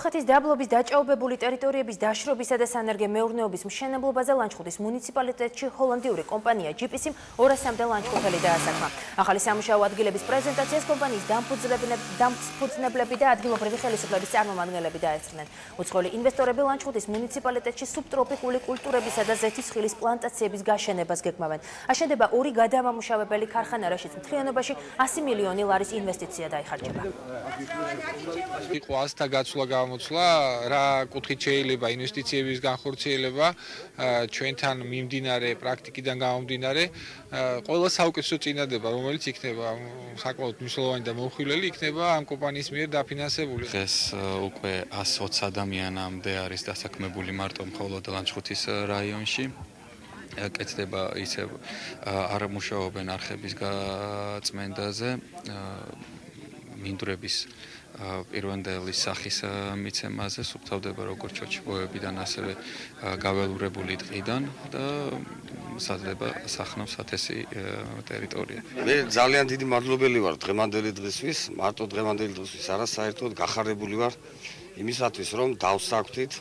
კოლხეთის დაბლობის დაჭაობებული ტერიტორიების დაშრობისა და სანერგე-მეურნეობის მშენებლობაზე ლანჩხუთის მუნიციპალიტეტში ჰოლანდიური კომპანია GPC-მ 200-მდე ლანჩხუთელი დაასახმა. ახალი სამუშაო ადგილების პრეზენტაციას კომპანიის დამფუძნებლები და ადგილობრივი ხელისუფლების წარმომადგენლები დაესწრნენ. უცხოელი ინვესტორები ლანჩხუთის მუნიციპალიტეტში სუბტროპიკული კულტურებისა და ზეთისხილის პლანტაციების გაშენებას გეგმავენ. აშენდება 2 გადამამუშავებელი ქარხანა, რაშიც მთლიანობაში 100 მილიონი ლარის ინვესტიცია დაიხარჯება. იყო 100-თა გაცვლა გამოცვლა, რა კუთხით შეიძლება ინვესტიციების განხორციელება, ჩვენთან მიმდინარე პრაქტიკიდან გამომდინარე, ყველა საუკეთესო წინადადება, რომელიც იქნება საკმაოდ მნიშვნელოვანი და მომხილველი იქნება ამ კომპანიის მიერ დაფინანსებული. დღეს უკვე 120 ადამიანამდე არის დასაქმებული მარტო მხოლოდ ლანჩხუთის რაიონში. კეთდება ისევ არ მუშაობენ არხების გაწმენდაზე, მინდვრების პირვანდელი სახის მიცემაზე, სუფთავდება როგორც ჩოჩიბოებიდან, ასევე გაველურებული ტყიდან და სძლება სახნავს ათესი ტერიტორია. მე ძალიან დიდი მადლობელი ვარ დღევანდელი დღისთვის, მარტო დღევანდელი დღისთვის არა, საერთოდ გახარებული ვარ იმისათვის, რომ დავსაკვთით